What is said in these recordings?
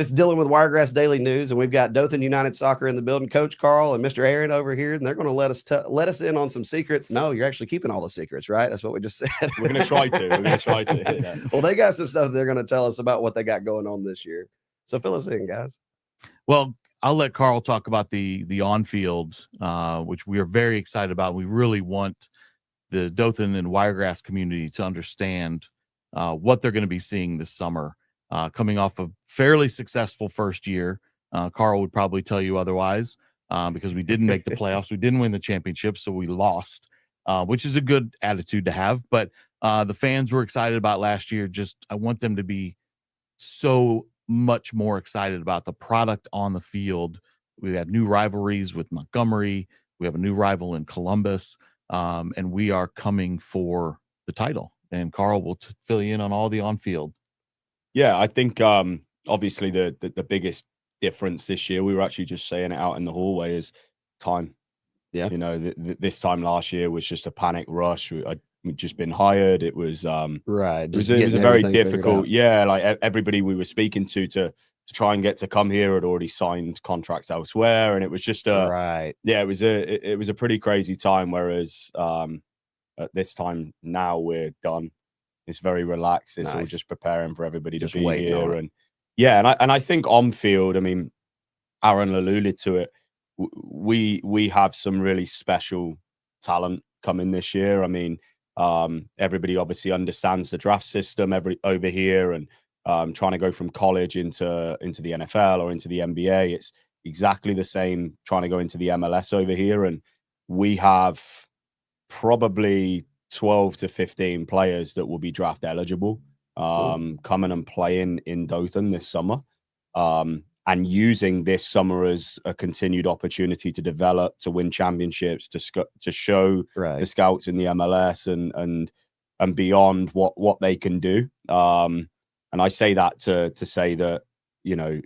It's Dylan with Wiregrass Daily News, and we've got Dothan United Soccer in the building. Coach Carl and Mr. Aaron over here, and they're going to let us in on some secrets. No, you're actually keeping all the secrets, right? That's what we just said. We're going to try to. We're going to try to. Yeah. Well, they got some stuff they're going to tell us about what they got going on this year. So fill us in, guys. Well, I'll let Carl talk about the on-field, which we are very excited about. We really want the Dothan and Wiregrass community to understand what they're going to be seeing this summer. Coming off a fairly successful first year. Carl would probably tell you otherwise because we didn't make the playoffs. We didn't win the championship, so we lost, which is a good attitude to have. But the fans were excited about last year. I want them to be so much more excited about the product on the field. We have new rivalries with Montgomery. We have a new rival in Columbus, and we are coming for the title. And Carl will fill you in on all the on-field. Yeah, I think obviously the biggest difference this year, we were actually just saying it out in the hallway, is time. Yeah, you know, this time last year was just a panic rush. We'd just been hired. It was right. It was a very difficult. Yeah, like everybody we were speaking to try and get to come here had already signed contracts elsewhere, and it was just right. Yeah, it was a pretty crazy time. Whereas at this time now we're done. It's very relaxed. It's all just preparing for everybody to be here. And yeah, and I think on field, I mean, Aaron alluded to it. We have some really special talent coming this year. I mean, everybody obviously understands the draft system over here, and trying to go from college into the NFL or into the NBA. It's exactly the same trying to go into the MLS over here, and we have probably 12 to 15 players that will be draft eligible coming and playing in Dothan this summer, and using this summer as a continued opportunity to develop, to win championships, to show the scouts in the MLS and beyond what they can do. And I say that to say that, you know,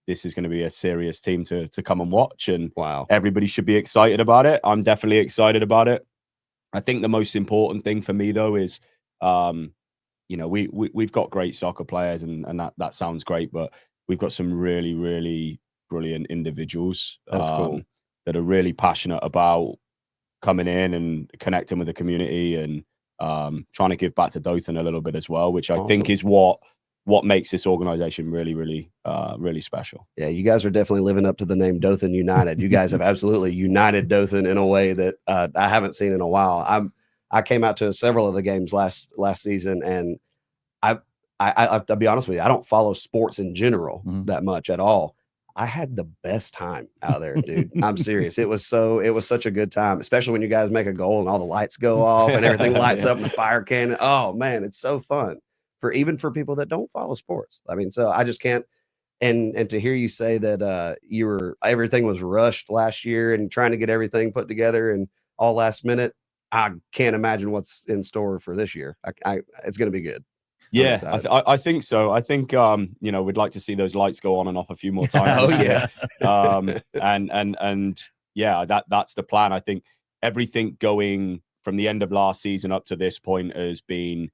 this is going to be a serious team to come and watch, and everybody should be excited about it. I'm definitely excited about it. I think the most important thing for me, though, is, you know, we've got great soccer players, and that sounds great, but we've got some really, really brilliant individuals cool. that are really passionate about coming in and connecting with the community and trying to give back to Dothan a little bit as well, which I think is what makes this organization really, really, really special. Yeah, you guys are definitely living up to the name Dothan United. You guys have absolutely united Dothan in a way that I haven't seen in a while. I came out to several of the games last season, and I'll be honest with you, I don't follow sports in general that much at all. I had the best time out there, dude. I'm serious. It was such a good time, especially when you guys make a goal and all the lights go off and everything lights up and the fire cannon. Oh man, it's so fun. Even for people that don't follow sports. I mean, so I just can't, and to hear you say that everything was rushed last year and trying to get everything put together and all last minute, I can't imagine what's in store for this year. It's going to be good. Yeah, I think so. I think you know, we'd like to see those lights go on and off a few more times. Oh yeah. And yeah, that's the plan. I think everything going from the end of last season up to this point has been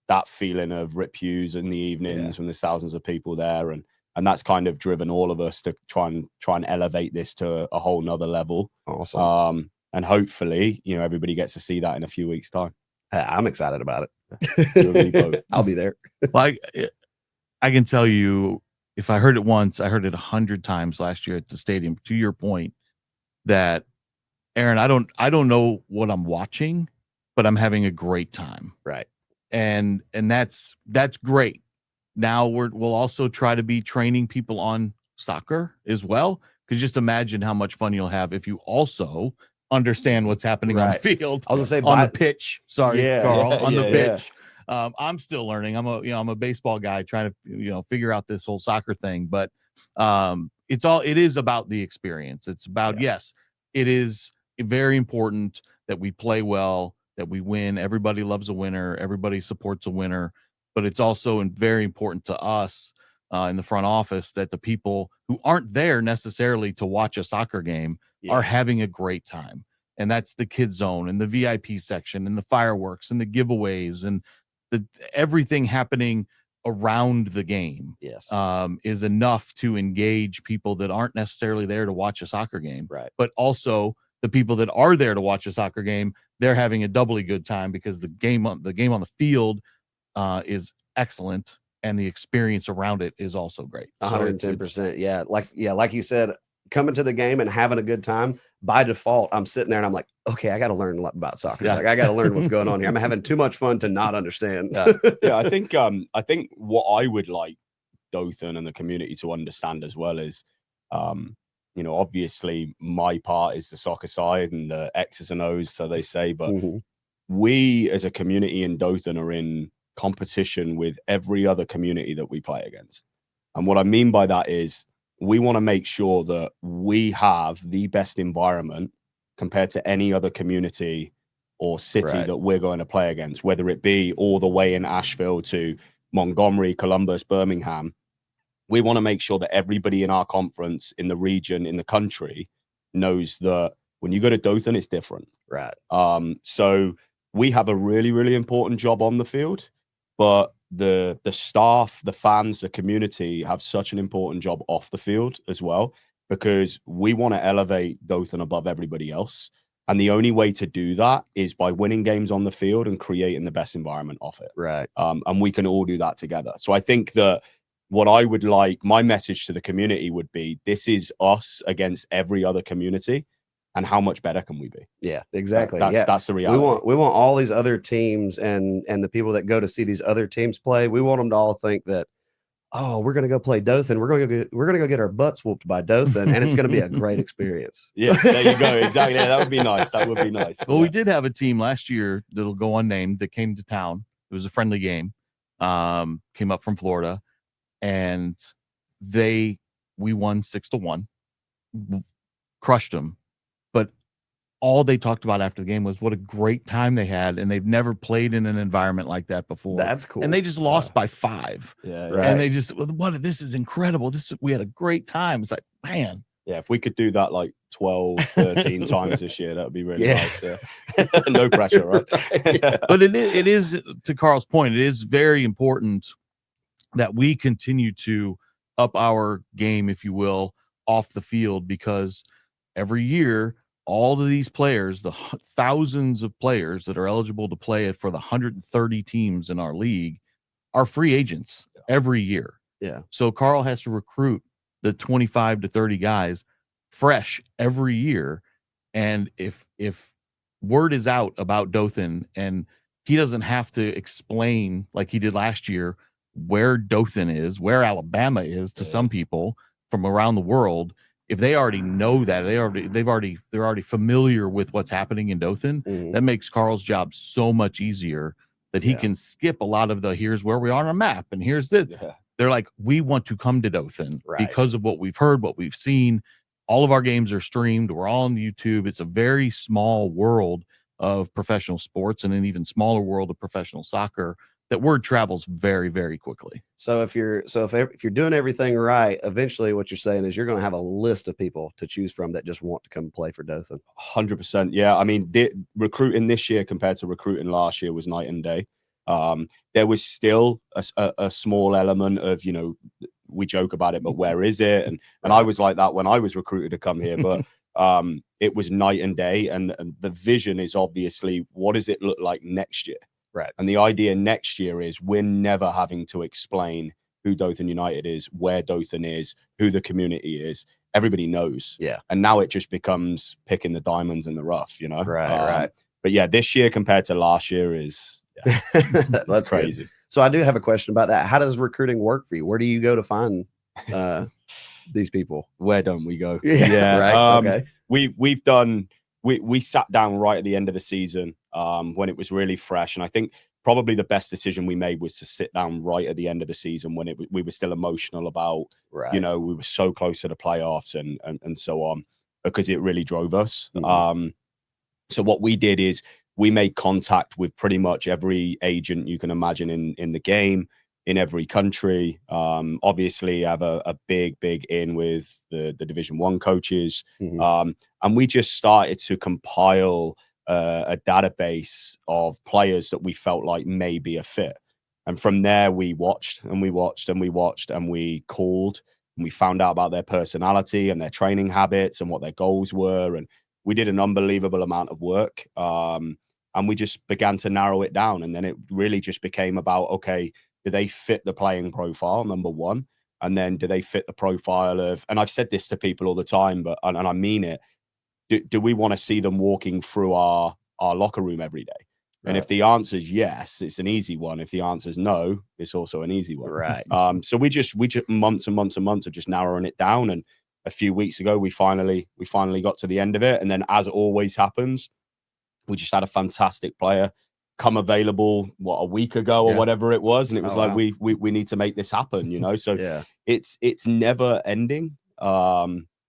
that feeling of Rip Hewes in the evenings when there's thousands of people there, and that's kind of driven all of us to try and elevate this to a whole nother level. Awesome. And hopefully, you know, everybody gets to see that in a few weeks' time. I'm excited about it. I'll be there. Well, I can tell you, if I heard it once, I heard it 100 times last year at the stadium. To your point, that Aaron, I don't know what I'm watching, but I'm having a great time. Right. And that's great. Now we'll also try to be training people on soccer as well, because just imagine how much fun you'll have if you also understand what's happening on the field. I was gonna say on the pitch. Sorry, Carl, on the pitch. Yeah. I'm still learning. I'm a baseball guy trying to figure out this whole soccer thing, but it is about the experience. It's about yes, it is very important that we play well, that we win. Everybody loves a winner. Everybody supports a winner. But it's also very important to us in the front office that the people who aren't there necessarily to watch a soccer game are having a great time. And that's the kid zone and the VIP section and the fireworks and the giveaways and everything happening around the game, yes, is enough to engage people that aren't necessarily there to watch a soccer game, right? but also the people that are there to watch a soccer game, they're having a doubly good time because the game on the field is excellent, and the experience around it is also great. 110%. Yeah, like you said, coming to the game and having a good time. By default, I'm sitting there and I'm like, okay, I got to learn a lot about soccer. Yeah. Like, I got to learn what's going on here. I'm having too much fun to not understand. Yeah, I think what I would like Dothan and the community to understand as well is, obviously my part is the soccer side and the X's and O's, so they say, but we as a community in Dothan are in competition with every other community that we play against. And what I mean by that is we want to make sure that we have the best environment compared to any other community or city that we're going to play against, whether it be all the way in Asheville to Montgomery, Columbus, Birmingham. We want to make sure that everybody in our conference, in the region, in the country, knows that when you go to Dothan, it's different. Right. So we have a really, really important job on the field, but the staff, the fans, the community have such an important job off the field as well, because we want to elevate Dothan above everybody else. And the only way to do that is by winning games on the field and creating the best environment off it. Right. And we can all do that together. So I think that what I would like, my message to the community would be, this is us against every other community. And how much better can we be? Yeah, exactly. That's the reality. We want all these other teams and the people that go to see these other teams play. We want them to all think that, oh, we're going to go play Dothan. We're going to go get our butts whooped by Dothan, and it's going to be a great experience. Yeah, there you go. Exactly. Yeah, that would be nice. That would be nice. Well, we did have a team last year that'll go unnamed that came to town. It was a friendly game. Came up from Florida, and we won 6-1, crushed them. But all they talked about after the game was what a great time they had, and they've never played in an environment like that before. That's cool. And they just lost by 5. Yeah, right. And they just, this is incredible. We had a great time. It's like, man. Yeah, if we could do that like 12, 13 times this year, that would be really nice. Yeah. No pressure, right? Yeah. But it is, to Carl's point, it is very important that we continue to up our game, if you will, off the field, because every year, all of these players, the thousands of players that are eligible to play for the 130 teams in our league, are free agents every year. Yeah. So Carl has to recruit the 25 to 30 guys fresh every year. And if word is out about Dothan and he doesn't have to explain like he did last year where Dothan is, where Alabama is to some people from around the world, if they already know that, they're already familiar with what's happening in Dothan, that makes Carl's job so much easier that he can skip a lot of the here's where we are on a map and here's this. Yeah. They're like, we want to come to Dothan because of what we've heard, what we've seen. All of our games are streamed. We're all on YouTube. It's a very small world of professional sports and an even smaller world of professional soccer. That word travels very, very quickly. So if you're doing everything right, eventually what you're saying is you're going to have a list of people to choose from that just want to come play for Dothan. 100%. Yeah. I mean, recruiting this year compared to recruiting last year was night and day. There was still a small element of, we joke about it, but where is it? And I was like that when I was recruited to come here, but it was night and day. And the vision is obviously, what does it look like next year? Right. And the idea next year is we're never having to explain who Dothan United is, where Dothan is, who the community is. Everybody knows. Yeah. And now it just becomes picking the diamonds in the rough, Right, right. But yeah, this year compared to last year is that's crazy. Good. So I do have a question about that. How does recruiting work for you? Where do you go to find these people? Where don't we go? Yeah. Right. Okay. We sat down right at the end of the season when it was really fresh. And I think probably the best decision we made was to sit down right at the end of the season when we were still emotional about, we were so close to the playoffs and so on, because it really drove us. So what we did is we made contact with pretty much every agent you can imagine in the game, in every country. Obviously have a big in with the Division 1 coaches. And we just started to compile a database of players that we felt like may be a fit. And from there, we watched and we watched and we watched and we called and we found out about their personality and their training habits and what their goals were. And we did an unbelievable amount of work. And we just began to narrow it down. And then it really just became about, okay, do they fit the playing profile, number one? And then do they fit the profile of, and I've said this to people all the time, but, and I mean it, do we want to see them walking through our locker room every day? And if the answer is yes, it's an easy one. If the answer is no, it's also an easy one. Right. So we just months and months and months of just narrowing it down. And a few weeks ago, we finally got to the end of it. And then, as always happens, we just had a fantastic player come available, a week ago or whatever it was. And it was we need to make this happen, you know? So it's never ending.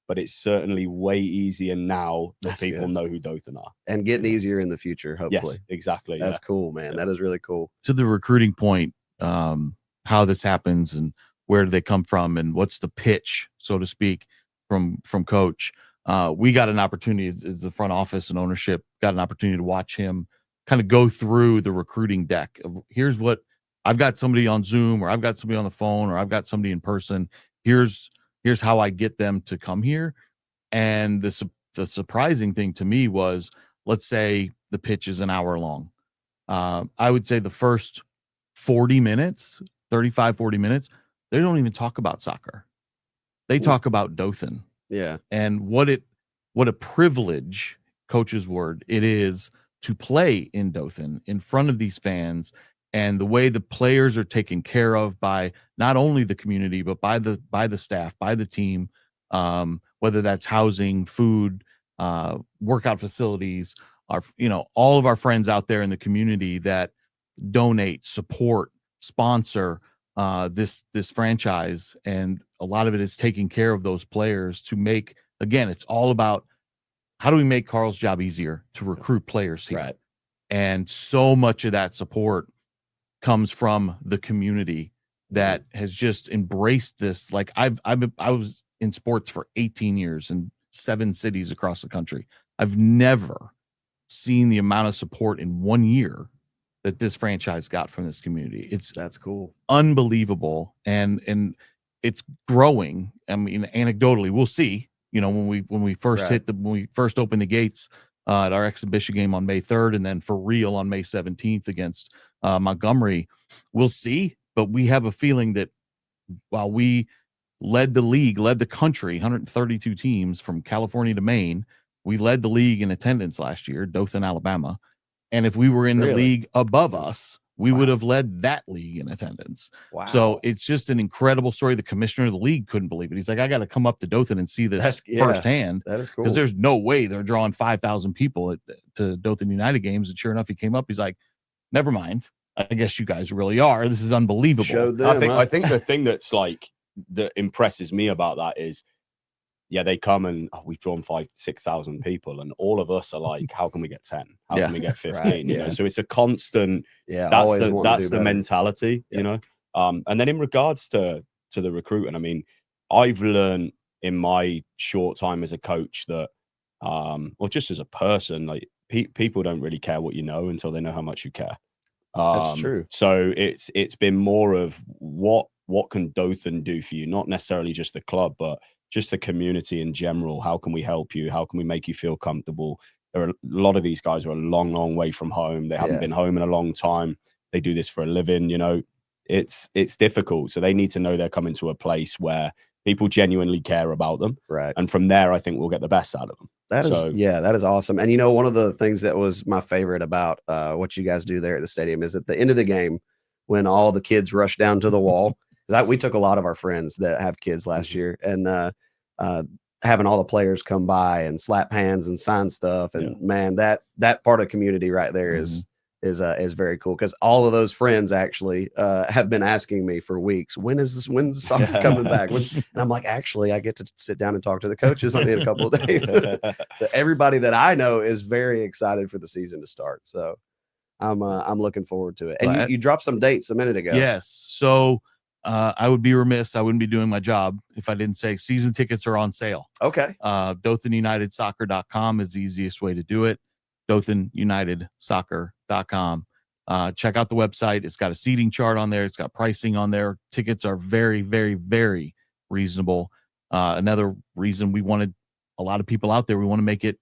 But it's certainly way easier now that people know who Dothan are. And getting easier in the future, hopefully. Yes, exactly. That's cool, man. That is really cool. To the recruiting point, how this happens and where do they come from and what's the pitch, so to speak, from Coach. We got an opportunity as the front office and ownership got an opportunity to watch him kind of go through the recruiting deck. Here's what I've got somebody on Zoom, or I've got somebody on the phone, or I've got somebody in person. Here's how I get them to come here. And the surprising thing to me was, let's say the pitch is an hour long. I would say the first 40 minutes, 35, 40 minutes, they don't even talk about soccer. They talk about Dothan. Yeah. And what a privilege, Coach's word, it is to play in Dothan in front of these fans, and the way the players are taken care of by not only the community, but by the staff, by the team, whether that's housing, food, workout facilities, all of our friends out there in the community that donate, support, sponsor this franchise. And a lot of it is taking care of those players to make, again, it's all about how do we make Carl's job easier to recruit players here? Right. And so much of that support comes from the community that has just embraced this. Like I was in sports for 18 years in 7 cities across the country. I've never seen the amount of support in 1 year that this franchise got from this community. That's cool. Unbelievable. And it's growing. I mean, anecdotally, we'll see, when we first when we first opened the gates at our exhibition game on May 3rd, and then for real on May 17th against Montgomery, we'll see. But we have a feeling that while we led the country, 132 teams from California to Maine, we led the league in attendance last year, Dothan, Alabama. And if we were in the league above us, we would have led that league in attendance. Wow. So it's just an incredible story. The commissioner of the league couldn't believe it. He's like, I got to come up to Dothan and see this firsthand. That is cool. Because there's no way they're drawing 5,000 people to Dothan United games. And sure enough, he came up. He's like, never mind. I guess you guys really are. This is unbelievable. Showed them, I think the thing that's that impresses me about that is, they come and we've drawn 5,000-6,000 people, and all of us are like, how can we get 10? How can we get 15? Right, you know, so it's a constant. That's the mentality. You know, and then in regards to the recruiting, I mean, I've learned in my short time as a coach that, or just as a person, like people don't really care what you know until they know how much you care. That's true. So it's been more of what can Dothan do for you, not necessarily just the club, but just the community in general. How can we help you? How can we make you feel comfortable? There are a lot of these guys are a long, long way from home. They haven't been home in a long time. They do this for a living. You know, it's difficult. So they need to know they're coming to a place where people genuinely care about them. Right. And from there, I think we'll get the best out of them. That is awesome. And one of the things that was my favorite about what you guys do there at the stadium is at the end of the game, when all the kids rush down to the wall. We took a lot of our friends that have kids last year, and having all the players come by and slap hands and sign stuff, and man, that part of community right there is very cool, because all of those friends actually have been asking me for weeks, when's soccer coming back? And I'm like, actually, I get to sit down and talk to the coaches in a couple of days. So everybody that I know is very excited for the season to start. So I'm looking forward to it. And you dropped some dates a minute ago. Yes. So I would be remiss. I wouldn't be doing my job if I didn't say season tickets are on sale. Okay. DothanUnitedSoccer.com is the easiest way to do it. DothanUnitedSoccer.com. check out the website. It's got a seating chart on there. It's got pricing on there. Tickets are very, very, very reasonable. Another reason we wanted a lot of people out there, we want to make it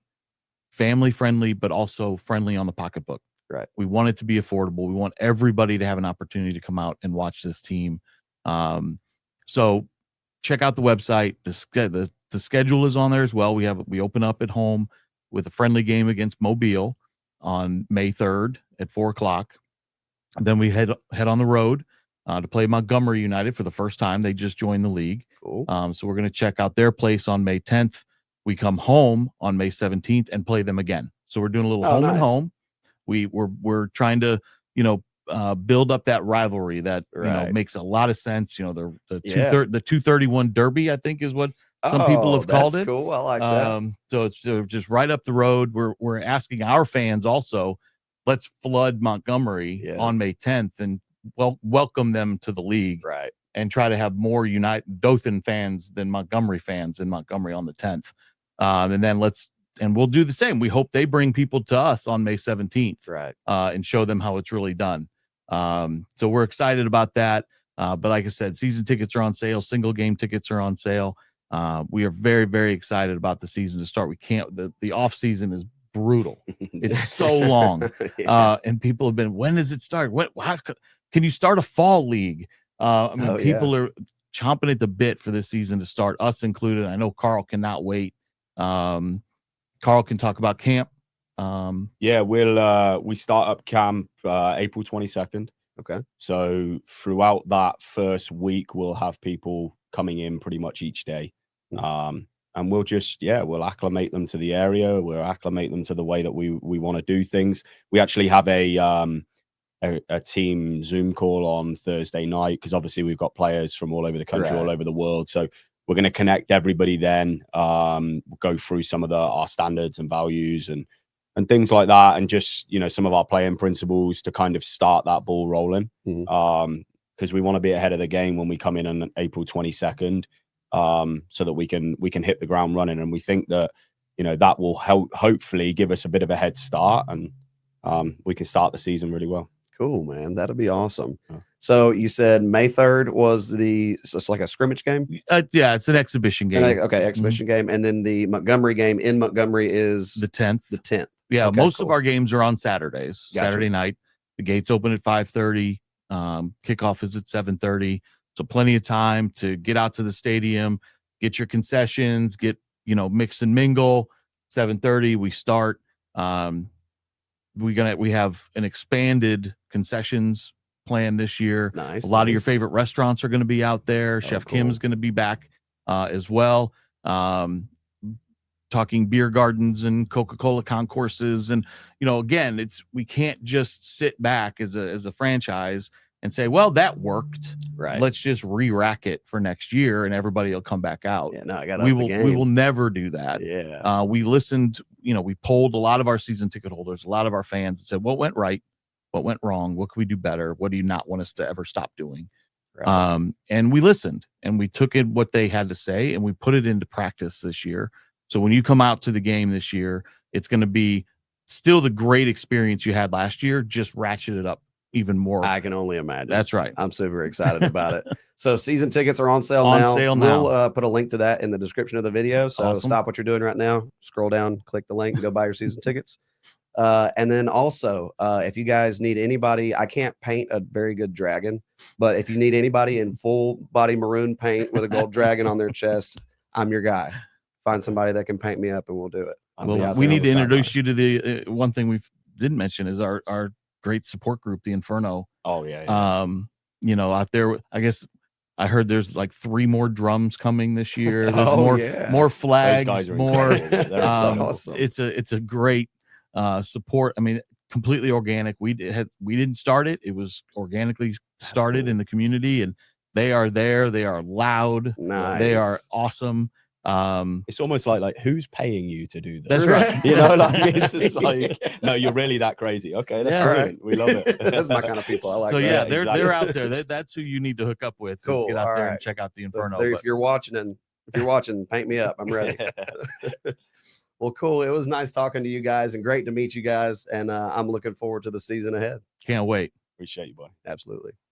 family friendly, but also friendly on the pocketbook. Right. We want it to be affordable. We want everybody to have an opportunity to come out and watch this team. So check out the website. The schedule is on there as well. We open up at home with a friendly game against Mobile on May 3rd at 4:00. Then we head on the road to play Montgomery United for the first time. They just joined the league. Cool. So we're going to check out their place on May 10th. We come home on May 17th and play them again. So we're doing a little home and home. We're trying to, build up that rivalry that makes a lot of sense. The 231 Derby, I think, is what some people have called it. Cool. I like that. So it's just right up the road. We're asking our fans also, let's flood Montgomery on May 10th and welcome them to the league, right? And try to have more Dothan fans than Montgomery fans in Montgomery on the 10th. And we'll do the same. We hope they bring people to us on May 17th, right? And show them how it's really done. So we're excited about that. But like I said, season tickets are on sale. Single game tickets are on sale. We are very, very excited about the season to start. The off season is brutal. It's so long. And people have been, when does it start? How can you start a fall league? People are chomping at the bit for this season to start, us included. I know Carl cannot wait. Carl can talk about camp. We start up camp April 22nd. Okay. So throughout that first week, we'll have people coming in pretty much each day. And we'll acclimate them to the area. We'll acclimate them to the way that we want to do things. We actually have a team Zoom call on Thursday night, because obviously we've got players from all over the country, all over the world. So we're going to connect everybody then, go through some of our standards and values and things like that. And just, some of our playing principles to kind of start that ball rolling. Because we want to be ahead of the game when we come in on April 22nd, so that we can hit the ground running. And we think that, that will hopefully give us a bit of a head start, and we can start the season really well. Cool, man. That'll be awesome. So you said May 3rd was it's like a scrimmage game? It's an exhibition game. Exhibition game. And then the Montgomery game in Montgomery is the 10th. The 10th. Yeah, most of our games are on Saturdays. Gotcha. Saturday night. The gates open at 5:30. Kickoff is at 7:30. So plenty of time to get out to the stadium, get your concessions, get, mix and mingle. 7:30 we start. We have an expanded concessions plan this year. Nice. A lot of your favorite restaurants are going to be out there. Chef Kim is going to be back as well. Talking beer gardens and Coca-Cola concourses. And, again, we can't just sit back as a franchise and say, well, that worked. Right. Let's just re-rack it for next year and everybody will come back out. Yeah, no, I got we will never do that. Yeah. We listened, we polled a lot of our season ticket holders, a lot of our fans, and said, what went right? What went wrong? What can we do better? What do you not want us to ever stop doing? Right. And we listened and we took in what they had to say and we put it into practice this year. So when you come out to the game this year, it's going to be still the great experience you had last year, just ratcheted up even more. I can only imagine. That's right. I'm super excited about it. So season tickets are on sale now. We'll put a link to that in the description of the video. So Stop what you're doing right now, scroll down, click the link, and go buy your season tickets. And then also, if you guys need anybody, I can't paint a very good dragon, but if you need anybody in full body maroon paint with a gold dragon on their chest, I'm your guy. Find somebody that can paint me up and we'll do it. Well, we need to introduce you to the one thing we didn't mention is our great support group, the Inferno. Oh yeah. Out there, I guess I heard there's like 3 more drums coming this year. There's more flags, more. Awesome. It's a great support. I mean, completely organic. We didn't start it. It was organically started in the community, and they are there. They are loud. Nice. They are awesome. It's almost like who's paying you to do this? That's right. It's just like, no, you're really that crazy. Okay, that's brilliant. We love it. That's my kind of people. I like. So that. They're out there. That's who you need to hook up with. Cool. Get out there and check out the Inferno. If you're watching, paint me up. I'm ready. Well, cool. It was nice talking to you guys and great to meet you guys. And I'm looking forward to the season ahead. Can't wait. Appreciate you, buddy. Absolutely.